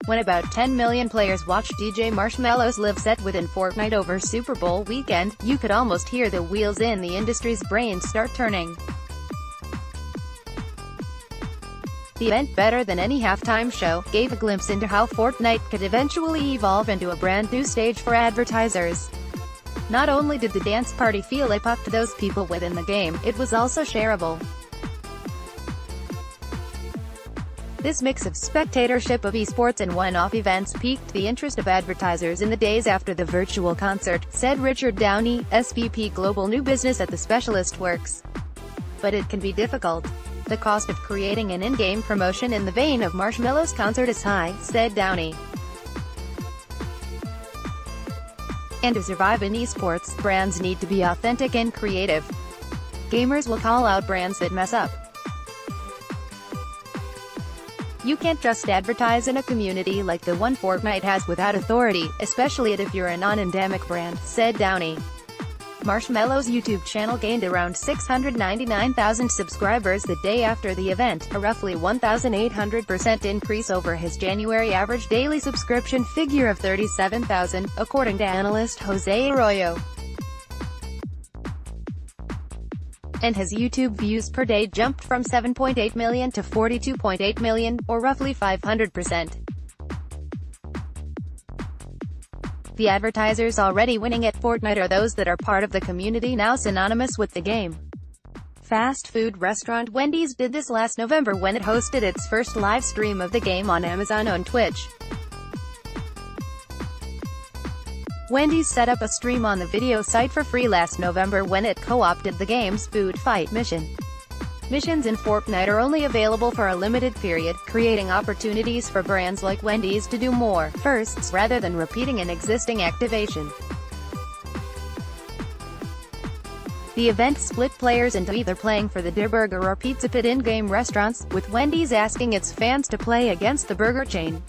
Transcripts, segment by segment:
When about 10 million players watched DJ Marshmello's live set within Fortnite over Super Bowl weekend, you could almost hear the wheels in the industry's brains start turning. The event, better than any halftime show, gave a glimpse into how Fortnite could eventually evolve into a brand new stage for advertisers. Not only did the dance party feel epic to those people within the game, it was also shareable. This mix of spectatorship of esports and one-off events piqued the interest of advertisers in the days after the virtual concert, said Richard Downey, SVP Global New Business at the Specialist Works. But it can be difficult. The cost of creating an in-game promotion in the vein of Marshmello's concert is high, said Downey. And to survive in esports, brands need to be authentic and creative. Gamers will call out brands that mess up. You can't just advertise in a community like the one Fortnite has without authority, especially if you're a non-endemic brand, said Downey. Marshmello's YouTube channel gained around 699,000 subscribers the day after the event, a roughly 1,800% increase over his January average daily subscription figure of 37,000, according to analyst Jose Arroyo. And his YouTube views per day jumped from 7.8 million to 42.8 million, or roughly 500%. The advertisers already winning at Fortnite are those that are part of the community now synonymous with the game. Fast food restaurant Wendy's did this last November when it hosted its first live stream of the game on Amazon on Twitch. Wendy's set up a stream on the video site for free last November when it co-opted the game's food fight mission. Missions in Fortnite are only available for a limited period, creating opportunities for brands like Wendy's to do more firsts rather than repeating an existing activation. The event split players into either playing for the Der Burger or Pizza Pit in-game restaurants, with Wendy's asking its fans to play against the burger chain.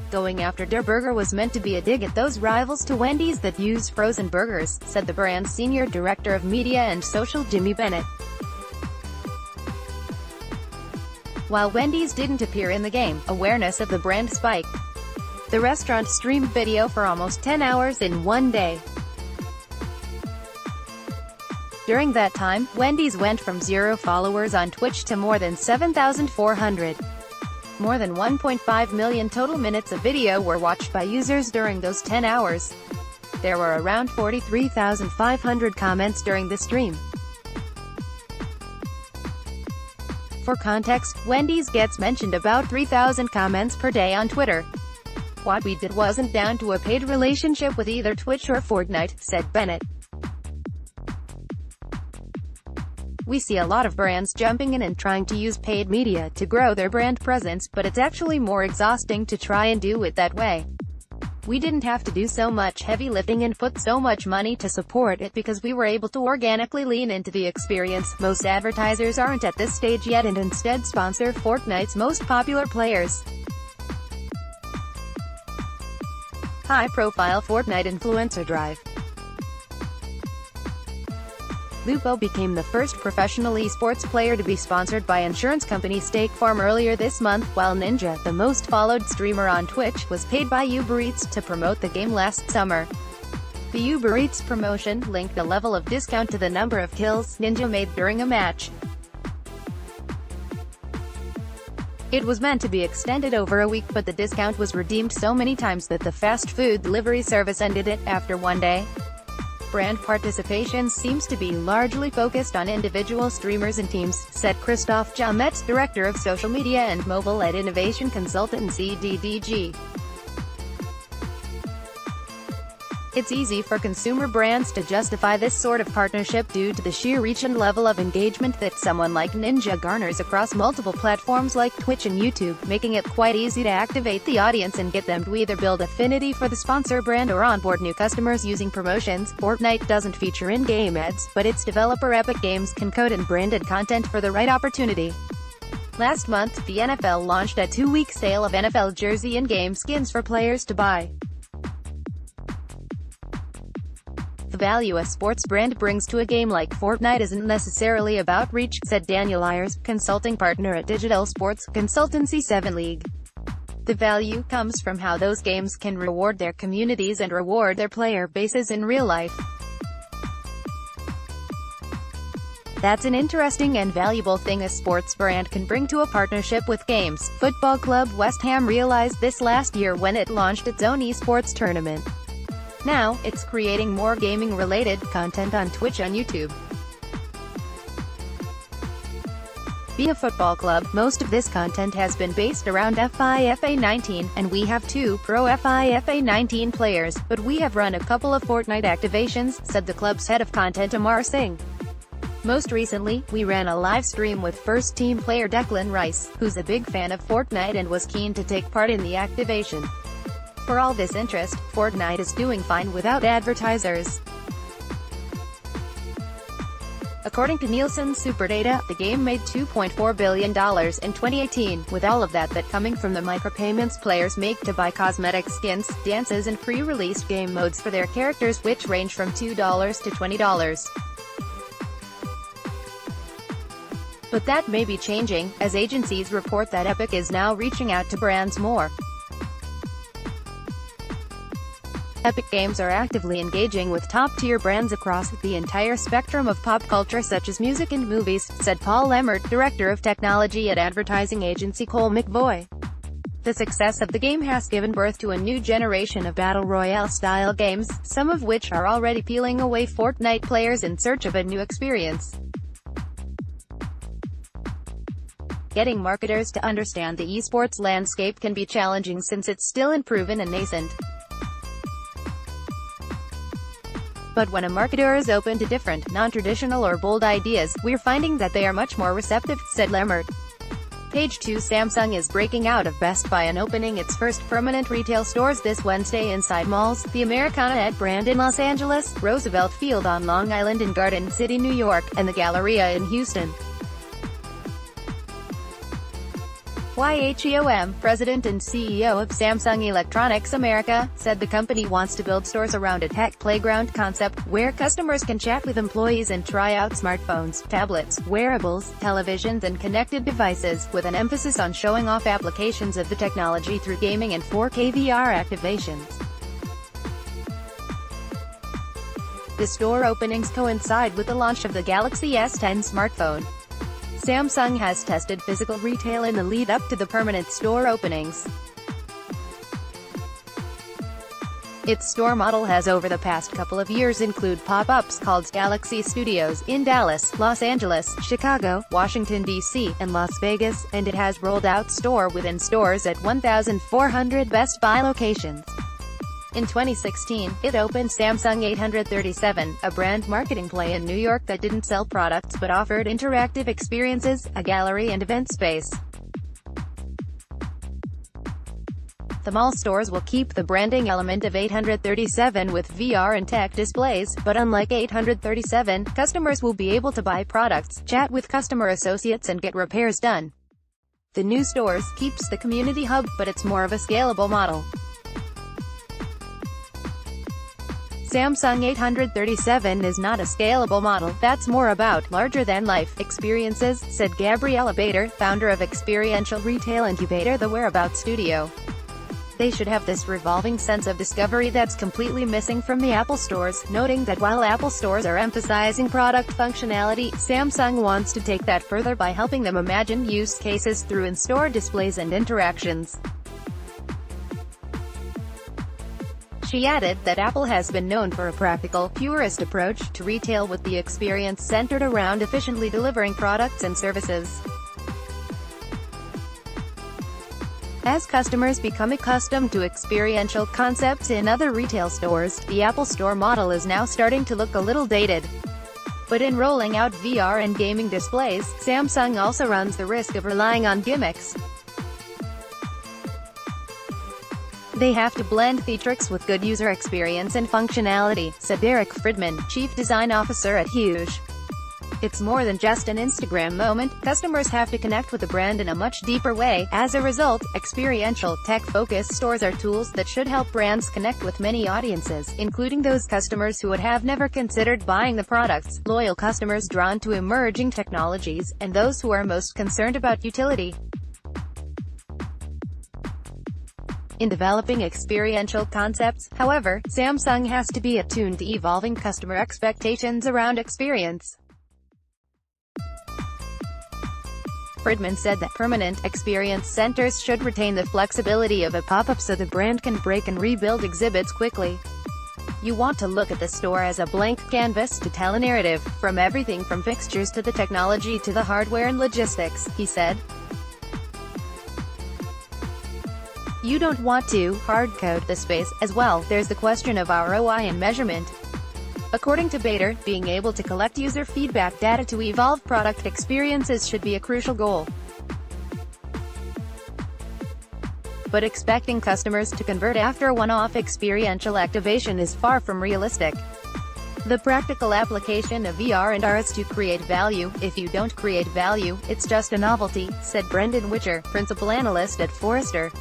Going after Der Burger was meant to be a dig at those rivals to Wendy's that use frozen burgers, said the brand's senior director of media and social Jimmy Bennett. While Wendy's didn't appear in the game, awareness of the brand spiked. The restaurant streamed video for almost 10 hours in one day. During that time, Wendy's went from 0 followers on Twitch to more than 7,400. More than 1.5 million total minutes of video were watched by users during those 10 hours. There were around 43,500 comments during the stream. For context, Wendy's gets mentioned about 3,000 comments per day on Twitter. What we did wasn't down to a paid relationship with either Twitch or Fortnite, said Bennett. We see a lot of brands jumping in and trying to use paid media to grow their brand presence, but it's actually more exhausting to try and do it that way. We didn't have to do so much heavy lifting and put so much money to support it because we were able to organically lean into the experience. Most advertisers aren't at this stage yet and instead sponsor Fortnite's most popular players. High-profile Fortnite influencer drive. Lupo became the first professional esports player to be sponsored by insurance company State Farm earlier this month, while Ninja, the most followed streamer on Twitch, was paid by Uber Eats to promote the game last summer. The Uber Eats promotion linked a level of discount to the number of kills Ninja made during a match. It was meant to be extended over a week, but the discount was redeemed so many times that the fast food delivery service ended it after one day. Brand participation seems to be largely focused on individual streamers and teams, said Christophe Jamet, director of social media and mobile at innovation consultancy DDG. It's easy for consumer brands to justify this sort of partnership due to the sheer reach and level of engagement that someone like Ninja garners across multiple platforms like Twitch and YouTube, making it quite easy to activate the audience and get them to either build affinity for the sponsor brand or onboard new customers using promotions. Fortnite doesn't feature in-game ads, but its developer Epic Games can code and branded content for the right opportunity. Last month, the NFL launched a 2-week sale of NFL jersey in-game skins for players to buy. The value a sports brand brings to a game like Fortnite isn't necessarily about reach, said Daniel Ayers, consulting partner at digital sports consultancy 7 League. The value comes from how those games can reward their communities and reward their player bases in real life. That's an interesting and valuable thing a sports brand can bring to a partnership with games. Football club West Ham realized this last year when it launched its own esports tournament. Now, it's creating more gaming-related content on Twitch and YouTube. Be a football club, most of this content has been based around FIFA 19, and we have 2 pro FIFA 19 players, but we have run a couple of Fortnite activations, said the club's head of content Amar Singh. Most recently, we ran a live stream with first-team player Declan Rice, who's a big fan of Fortnite and was keen to take part in the activation. For all this interest, Fortnite is doing fine without advertisers. According to Nielsen Superdata, the game made $2.4 billion in 2018, with all of that coming from the micropayments players make to buy cosmetic skins, dances and pre-released game modes for their characters, which range from $2 to $20. But that may be changing, as agencies report that Epic is now reaching out to brands more. Epic Games are actively engaging with top-tier brands across the entire spectrum of pop culture such as music and movies, said Paul Emmert, director of technology at advertising agency Cole McVoy. The success of the game has given birth to a new generation of battle royale-style games, some of which are already peeling away Fortnite players in search of a new experience. Getting marketers to understand the esports landscape can be challenging since it's still unproven and nascent. But when a marketer is open to different, non-traditional or bold ideas, we're finding that they are much more receptive, said Lemmert. Page 2 Samsung is breaking out of Best Buy and opening its first permanent retail stores this Wednesday inside malls, the Americana at Brand in Los Angeles, Roosevelt Field on Long Island and Garden City, New York, and the Galleria in Houston. Yheom, president and CEO of Samsung Electronics America, said the company wants to build stores around a tech playground concept, where customers can chat with employees and try out smartphones, tablets, wearables, televisions and connected devices, with an emphasis on showing off applications of the technology through gaming and 4K VR activations. The store openings coincide with the launch of the Galaxy S10 smartphone. Samsung has tested physical retail in the lead-up to the permanent store openings. Its store model has over the past couple of years included pop-ups called Galaxy Studios in Dallas, Los Angeles, Chicago, Washington, D.C., and Las Vegas, and it has rolled out store-within stores at 1,400 Best Buy locations. In 2016, it opened Samsung 837, a brand marketing play in New York that didn't sell products but offered interactive experiences, a gallery and event space. The mall stores will keep the branding element of 837 with VR and tech displays, but unlike 837, customers will be able to buy products, chat with customer associates and get repairs done. The new stores keeps the community hub, but it's more of a scalable model. Samsung 837 is not a scalable model, that's more about larger-than-life experiences, said Gabriella Bader, founder of experiential retail incubator The Whereabouts Studio. They should have this revolving sense of discovery that's completely missing from the Apple stores, noting that while Apple stores are emphasizing product functionality, Samsung wants to take that further by helping them imagine use cases through in-store displays and interactions. She added that Apple has been known for a practical, purist approach to retail with the experience centered around efficiently delivering products and services. As customers become accustomed to experiential concepts in other retail stores, the Apple Store model is now starting to look a little dated. But in rolling out VR and gaming displays, Samsung also runs the risk of relying on gimmicks. They have to blend theatrics with good user experience and functionality, said Derek Friedman, Chief Design Officer at Huge. It's more than just an Instagram moment, customers have to connect with the brand in a much deeper way. As a result, experiential, tech-focused stores are tools that should help brands connect with many audiences, including those customers who would have never considered buying the products, loyal customers drawn to emerging technologies, and those who are most concerned about utility. in developing experiential concepts. However, Samsung has to be attuned to evolving customer expectations around experience. Friedman said that permanent experience centers should retain the flexibility of a pop-up so the brand can break and rebuild exhibits quickly. You want to look at the store as a blank canvas to tell a narrative, from everything from fixtures to the technology to the hardware and logistics, he said. You don't want to hard-code the space. As well, there's the question of ROI and measurement. According to Bader, being able to collect user feedback data to evolve product experiences should be a crucial goal. But expecting customers to convert after a one-off experiential activation is far from realistic. The practical application of VR and AR is to create value. If you don't create value, it's just a novelty, said Brendan Witcher, principal analyst at Forrester.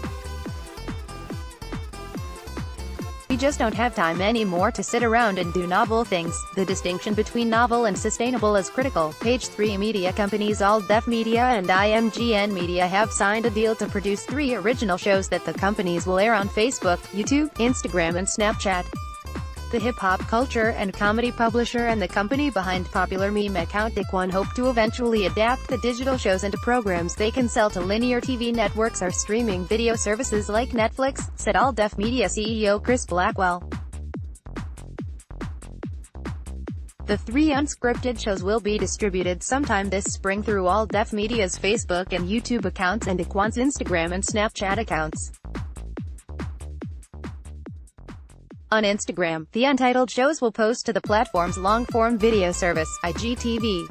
We just don't have time anymore to sit around and do novel things. The distinction between novel and sustainable is critical. Page 3 media companies All-Def Media and IMGN Media have signed a deal to produce 3 original shows that the companies will air on Facebook, YouTube, Instagram and Snapchat. The hip-hop culture and comedy publisher and the company behind popular meme account Piqued hope to eventually adapt the digital shows into programs they can sell to linear TV networks or streaming video services like Netflix, said All-Def Media CEO Chris Blackwell. The 3 unscripted shows will be distributed sometime this spring through All-Def Media's Facebook and YouTube accounts and Piqued's Instagram and Snapchat accounts. On Instagram, the untitled shows will post to the platform's long-form video service, IGTV.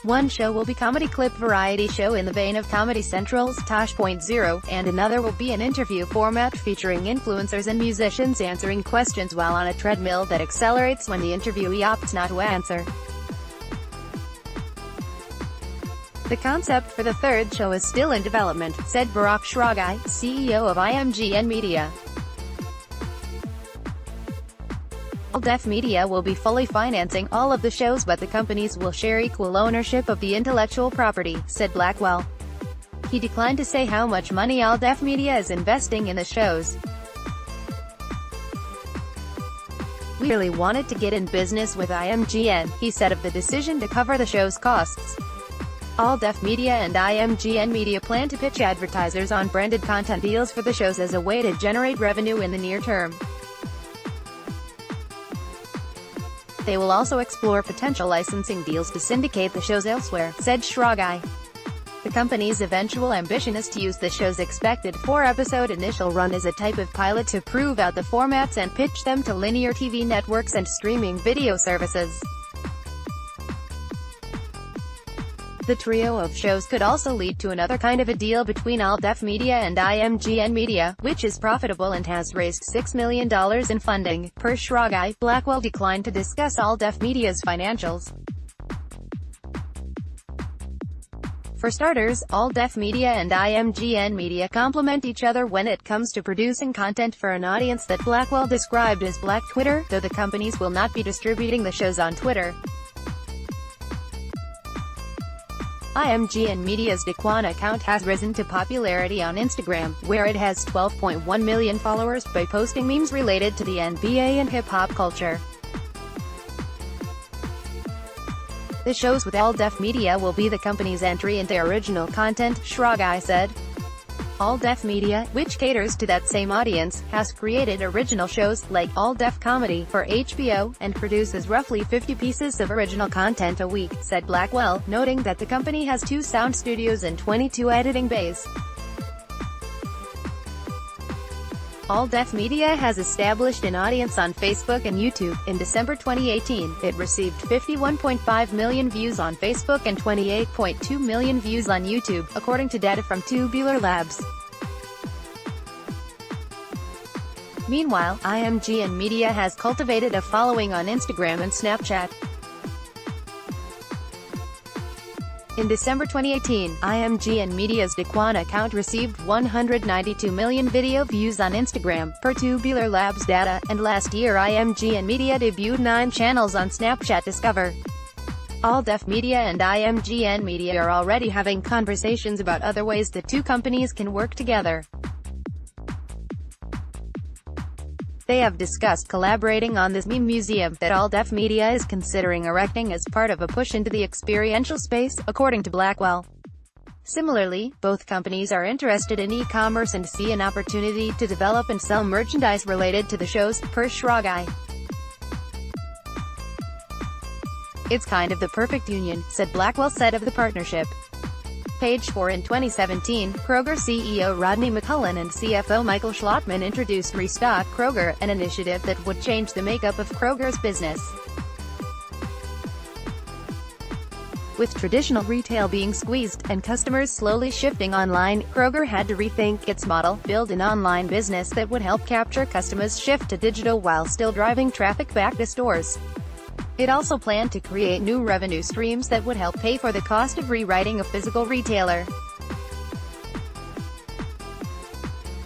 One show will be comedy clip variety show in the vein of Comedy Central's Tosh.0, and another will be an interview format featuring influencers and musicians answering questions while on a treadmill that accelerates when the interviewee opts not to answer. The concept for the 3rd show is still in development, said Barak Shragai, CEO of IMGN Media. All-Def Media will be fully financing all of the shows, but the companies will share equal ownership of the intellectual property, said Blackwell. He declined to say how much money All-Def Media is investing in the shows. We really wanted to get in business with IMGN, he said of the decision to cover the show's costs. All-Def Media and IMGN Media plan to pitch advertisers on branded content deals for the shows as a way to generate revenue in the near term. They will also explore potential licensing deals to syndicate the shows elsewhere, said Shragai. The company's eventual ambition is to use the show's expected 4-episode initial run as a type of pilot to prove out the formats and pitch them to linear TV networks and streaming video services. The trio of shows could also lead to another kind of a deal between All-Def Media and IMGN Media, which is profitable and has raised $6 million in funding. Per Shragai, Blackwell declined to discuss All-Def Media's financials. For starters, All-Def Media and IMGN Media complement each other when it comes to producing content for an audience that Blackwell described as Black Twitter, though the companies will not be distributing the shows on Twitter. IMGN Media's Daquan account has risen to popularity on Instagram, where it has 12.1 million followers, by posting memes related to the NBA and hip-hop culture. The shows with All-Def Media will be the company's entry into original content, Shragai said. All-Def Media, which caters to that same audience, has created original shows, like All-Def Comedy, for HBO, and produces roughly 50 pieces of original content a week, said Blackwell, noting that the company has 2 sound studios and 22 editing bays. All-Def Media has established an audience on Facebook and YouTube. In December 2018, it received 51.5 million views on Facebook and 28.2 million views on YouTube, according to data from Tubular Labs. Meanwhile, IMGN Media has cultivated a following on Instagram and Snapchat. In December 2018, IMGN Media's Daquan account received 192 million video views on Instagram, per Tubular Labs data, and last year IMGN Media debuted 9 channels on Snapchat Discover. All-Def Media and IMGN Media are already having conversations about other ways the 2 companies can work together. They have discussed collaborating on this meme museum that All Def Media is considering erecting as part of a push into the experiential space, according to Blackwell. Similarly, both companies are interested in e-commerce and see an opportunity to develop and sell merchandise related to the shows, per Shragai. It's kind of the perfect union, said Blackwell said of the partnership. Page 4 In 2017, Kroger CEO Rodney McCullen and CFO Michael Schlottman introduced Restock Kroger, an initiative that would change the makeup of Kroger's business. With traditional retail being squeezed, and customers slowly shifting online, Kroger had to rethink its model, build an online business that would help capture customers' shift to digital while still driving traffic back to stores. It also planned to create new revenue streams that would help pay for the cost of rewriting a physical retailer.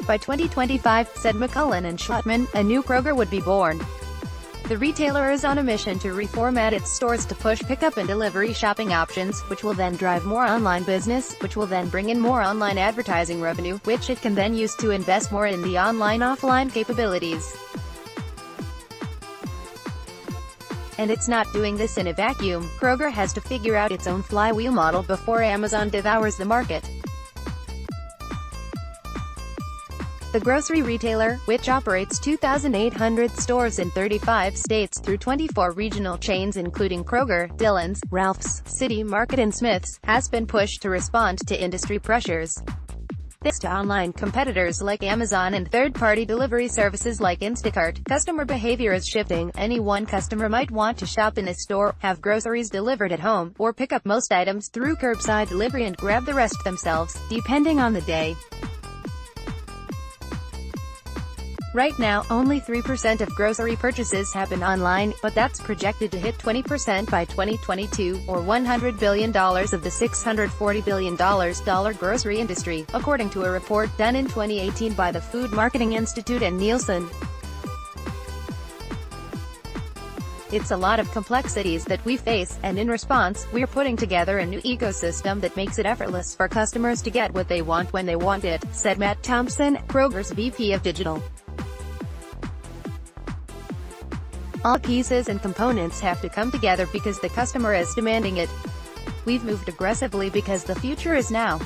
By 2025, said McCullen and Schlottman, a new Kroger would be born. The retailer is on a mission to reformat its stores to push pickup and delivery shopping options, which will then drive more online business, which will then bring in more online advertising revenue, which it can then use to invest more in the online-offline capabilities. And it's not doing this in a vacuum. Kroger has to figure out its own flywheel model before Amazon devours the market. The grocery retailer, which operates 2,800 stores in 35 states through 24 regional chains including Kroger, Dillon's, Ralph's, City Market and Smith's, has been pushed to respond to industry pressures. Thanks to online competitors like Amazon and third-party delivery services like Instacart, customer behavior is shifting. Any one customer might want to shop in a store, have groceries delivered at home, or pick up most items through curbside delivery and grab the rest themselves, depending on the day. Right now, only 3% of grocery purchases happen online, but that's projected to hit 20% by 2022, or $100 billion of the $640 billion grocery industry, according to a report done in 2018 by the Food Marketing Institute and Nielsen. It's a lot of complexities that we face, and in response, we're putting together a new ecosystem that makes it effortless for customers to get what they want when they want it, said Matt Thompson, Kroger's VP of Digital. All pieces and components have to come together because the customer is demanding it. We've moved aggressively because the future is now.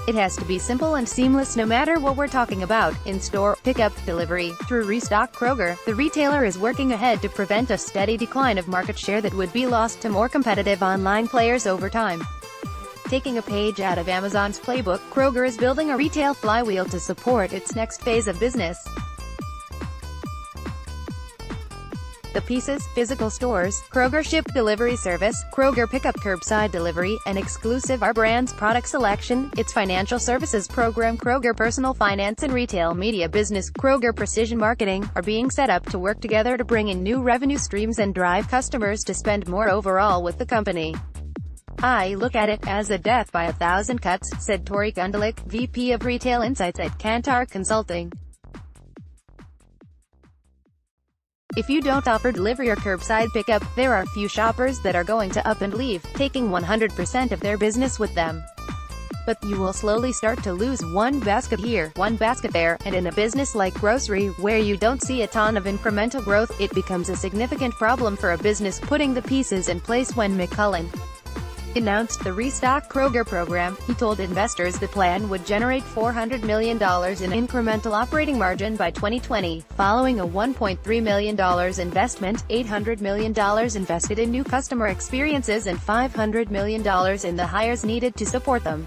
It has to be simple and seamless no matter what we're talking about, in-store, pickup, delivery. Through Restock Kroger, the retailer is working ahead to prevent a steady decline of market share that would be lost to more competitive online players over time. Taking a page out of Amazon's playbook, Kroger is building a retail flywheel to support its next phase of business. The pieces: physical stores, Kroger Ship delivery service, Kroger Pickup curbside delivery, and exclusive Our Brands product selection, its financial services program, Kroger Personal Finance and Retail Media Business, Kroger Precision Marketing, are being set up to work together to bring in new revenue streams and drive customers to spend more overall with the company. I look at it as a death by 1,000 cuts, said Tori Gundelich, VP of Retail Insights at Kantar Consulting. If you don't offer delivery or curbside pickup, there are few shoppers that are going to up and leave, taking 100% of their business with them. But you will slowly start to lose one basket here, one basket there, and in a business like grocery, where you don't see a ton of incremental growth, it becomes a significant problem for a business putting the pieces in place. When McCullen announced the Restock Kroger program, he told investors the plan would generate $400 million in incremental operating margin by 2020, following a $1.3 million investment, $800 million invested in new customer experiences and $500 million in the hires needed to support them.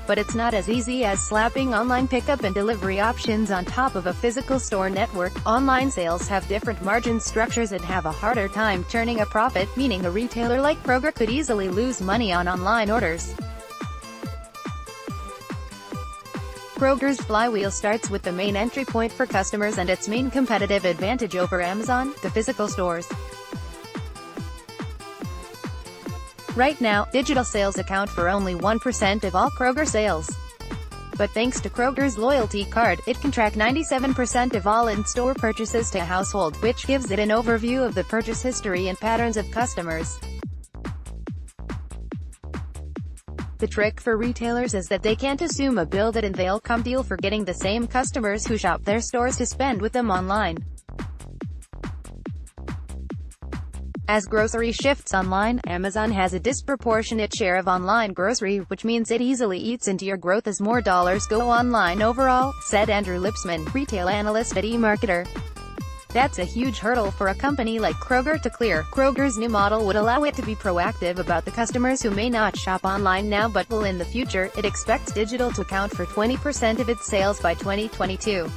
But it's not as easy as slapping online pickup and delivery options on top of a physical store network. Online sales have different margin structures and have a harder time turning a profit, meaning a retailer like Kroger could easily lose money on online orders. Kroger's flywheel starts with the main entry point for customers and its main competitive advantage over Amazon, the physical stores. Right now, digital sales account for only 1% of all Kroger sales. But thanks to Kroger's loyalty card, it can track 97% of all in-store purchases to a household, which gives it an overview of the purchase history and patterns of customers. The trick for retailers is that they can't assume a build it and they'll come deal for getting the same customers who shop their stores to spend with them online. As grocery shifts online, Amazon has a disproportionate share of online grocery, which means it easily eats into your growth as more dollars go online overall, said Andrew Lipsman, retail analyst at eMarketer. That's a huge hurdle for a company like Kroger to clear. Kroger's new model would allow it to be proactive about the customers who may not shop online now but will in the future. It expects digital to account for 20% of its sales by 2022.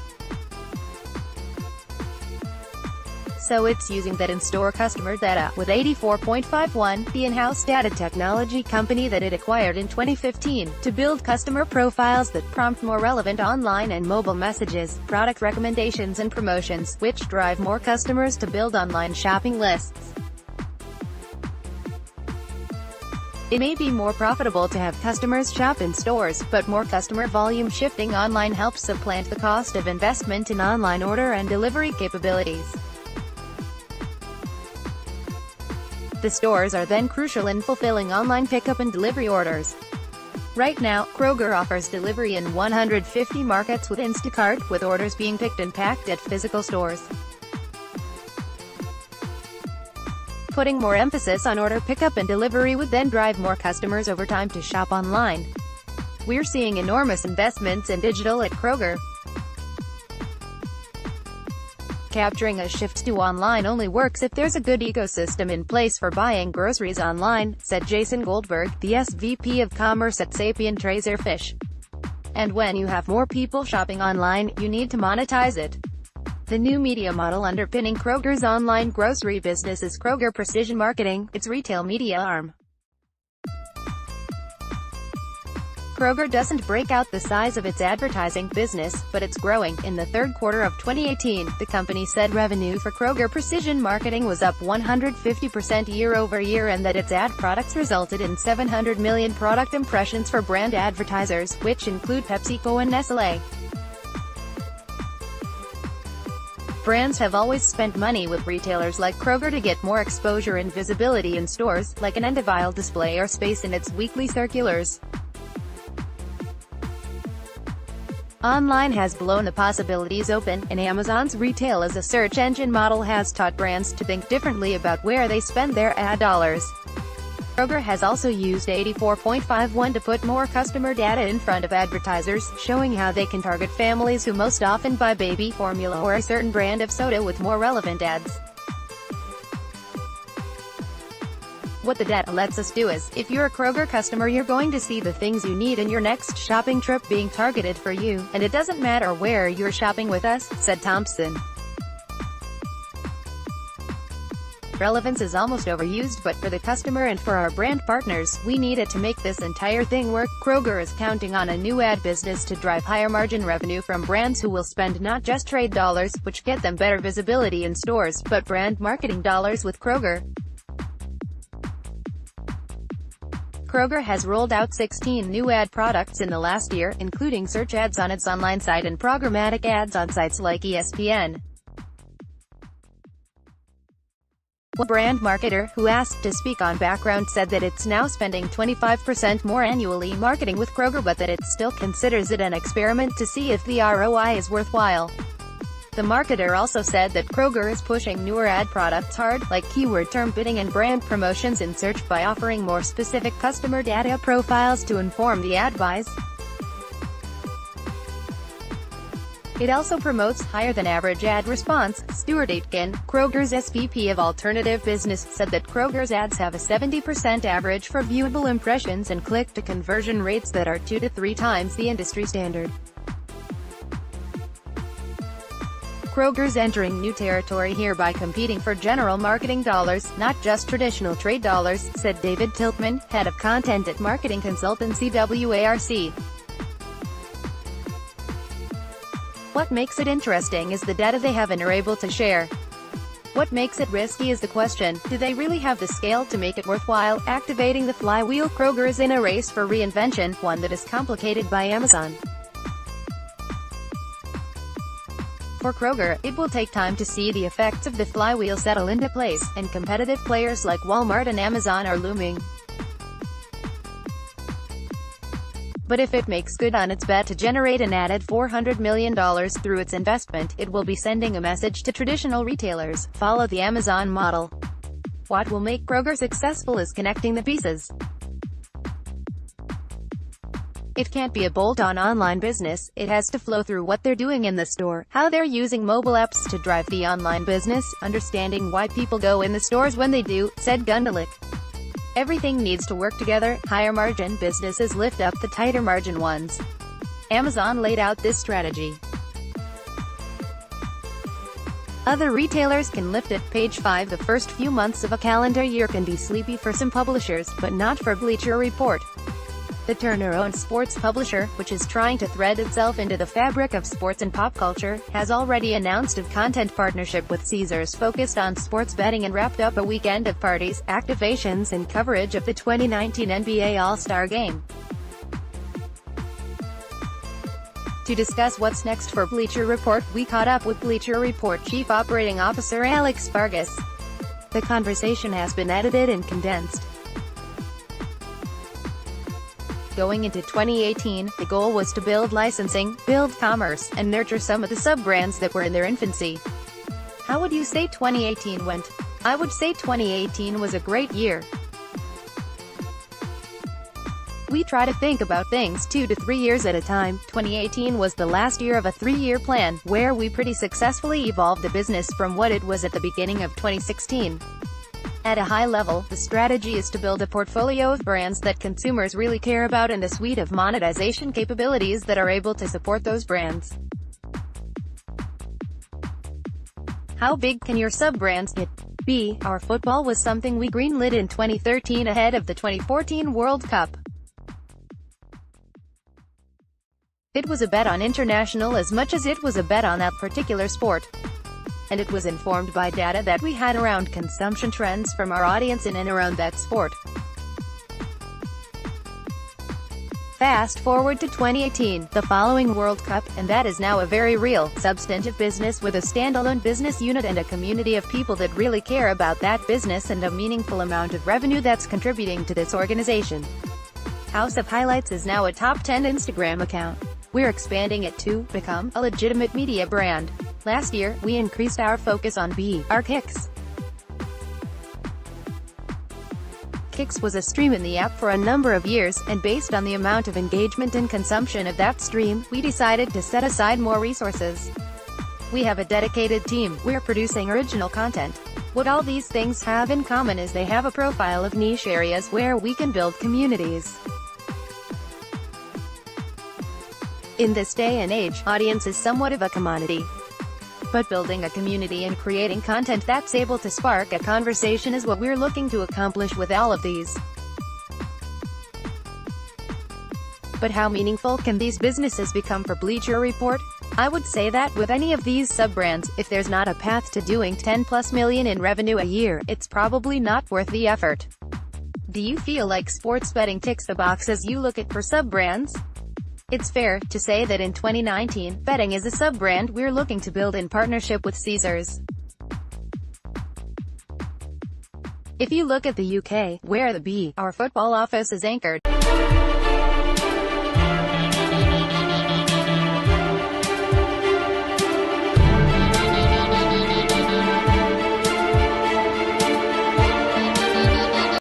So it's using that in-store customer data, with 84.51, the in-house data technology company that it acquired in 2015, to build customer profiles that prompt more relevant online and mobile messages, product recommendations and promotions, which drive more customers to build online shopping lists. It may be more profitable to have customers shop in stores, but more customer volume shifting online helps supplant the cost of investment in online order and delivery capabilities. The stores are then crucial in fulfilling online pickup and delivery orders. Right now, Kroger offers delivery in 150 markets with Instacart, with orders being picked and packed at physical stores. Putting more emphasis on order pickup and delivery would then drive more customers over time to shop online. We're seeing enormous investments in digital at Kroger. Capturing a shift to online only works if there's a good ecosystem in place for buying groceries online, said Jason Goldberg, the SVP of Commerce at Sapient Razorfish. And when you have more people shopping online, you need to monetize it. The new media model underpinning Kroger's online grocery business is Kroger Precision Marketing, its retail media arm. Kroger doesn't break out the size of its advertising business, but it's growing. In the third quarter of 2018, the company said revenue for Kroger Precision Marketing was up 150% year-over-year and that its ad products resulted in 700 million product impressions for brand advertisers, which include PepsiCo and Nestlé. Brands have always spent money with retailers like Kroger to get more exposure and visibility in stores, like an end-of-aisle display or space in its weekly circulars. Online has blown the possibilities open, and Amazon's retail as a search engine model has taught brands to think differently about where they spend their ad dollars. Kroger has also used 84.51 to put more customer data in front of advertisers, showing how they can target families who most often buy baby formula or a certain brand of soda with more relevant ads. What the data lets us do is, if you're a Kroger customer, you're going to see the things you need in your next shopping trip being targeted for you, and it doesn't matter where you're shopping with us, said Thompson. Relevance is almost overused, but for the customer and for our brand partners, we need it to make this entire thing work. Kroger is counting on a new ad business to drive higher margin revenue from brands who will spend not just trade dollars, which get them better visibility in stores, but brand marketing dollars with Kroger. Kroger has rolled out 16 new ad products in the last year, including search ads on its online site and programmatic ads on sites like ESPN. One brand marketer, who asked to speak on background, said that it's now spending 25% more annually marketing with Kroger, but that it still considers it an experiment to see if the ROI is worthwhile. The marketer also said that Kroger is pushing newer ad products hard, like keyword term bidding and brand promotions in search, by offering more specific customer data profiles to inform the ad buys. It also promotes higher-than-average ad response. Stuart Aitken, Kroger's SVP of Alternative Business, said that Kroger's ads have a 70% average for viewable impressions and click-to-conversion rates that are 2 to 3 times the industry standard. Kroger's entering new territory here by competing for general marketing dollars, not just traditional trade dollars, said David Tiltman, head of content at marketing consultancy WARC. What makes it interesting is the data they have and are able to share. What makes it risky is the question: do they really have the scale to make it worthwhile? Activating the flywheel. Kroger is in a race for reinvention, one that is complicated by Amazon. For Kroger, it will take time to see the effects of the flywheel settle into place, and competitive players like Walmart and Amazon are looming. But if it makes good on its bet to generate an added $400 million through its investment, it will be sending a message to traditional retailers: follow the Amazon model. What will make Kroger successful is connecting the pieces. It can't be a bolt-on online business, it has to flow through what they're doing in the store, how they're using mobile apps to drive the online business, understanding why people go in the stores when they do, said Gundelich. Everything needs to work together. Higher margin businesses lift up the tighter margin ones. Amazon laid out this strategy. Other retailers can lift it. Page 5. The first few months of a calendar year can be sleepy for some publishers, but not for Bleacher Report. The Turner-owned sports publisher, which is trying to thread itself into the fabric of sports and pop culture, has already announced a content partnership with Caesars focused on sports betting and wrapped up a weekend of parties, activations and coverage of the 2019 NBA All-Star Game. To discuss what's next for Bleacher Report, we caught up with Bleacher Report Chief Operating Officer Alex Vargas. The conversation has been edited and condensed. Going into 2018, the goal was to build licensing, build commerce, and nurture some of the sub-brands that were in their infancy. How would you say 2018 went? I would say 2018 was a great year. We try to think about things 2 to 3 years at a time. 2018 was the last year of a 3-year plan, where we pretty successfully evolved the business from what it was at the beginning of 2016. At a high level, the strategy is to build a portfolio of brands that consumers really care about and a suite of monetization capabilities that are able to support those brands. How big can your sub-brands get? Our football was something we greenlit in 2013 ahead of the 2014 World Cup. It was a bet on international as much as it was a bet on that particular sport. And it was informed by data that we had around consumption trends from our audience in and around that sport. Fast forward to 2018, the following World Cup, and that is now a very real, substantive business with a standalone business unit and a community of people that really care about that business and a meaningful amount of revenue that's contributing to this organization. House of Highlights is now a top 10 Instagram account. We're expanding it to become a legitimate media brand. Last year, we increased our focus on our Kicks. Kicks was a stream in the app for a number of years, and based on the amount of engagement and consumption of that stream, we decided to set aside more resources. We have a dedicated team, we're producing original content. What all these things have in common is they have a profile of niche areas where we can build communities. In this day and age, audience is somewhat of a commodity. But building a community and creating content that's able to spark a conversation is what we're looking to accomplish with all of these. But how meaningful can these businesses become for Bleacher Report? I would say that with any of these sub-brands, if there's not a path to doing $10+ million in revenue a year, it's probably not worth the effort. Do you feel like sports betting ticks the box as you look at for sub-brands? It's fair to say that in 2019, betting is a sub-brand we're looking to build in partnership with Caesars. If you look at the UK, where the our football office is anchored,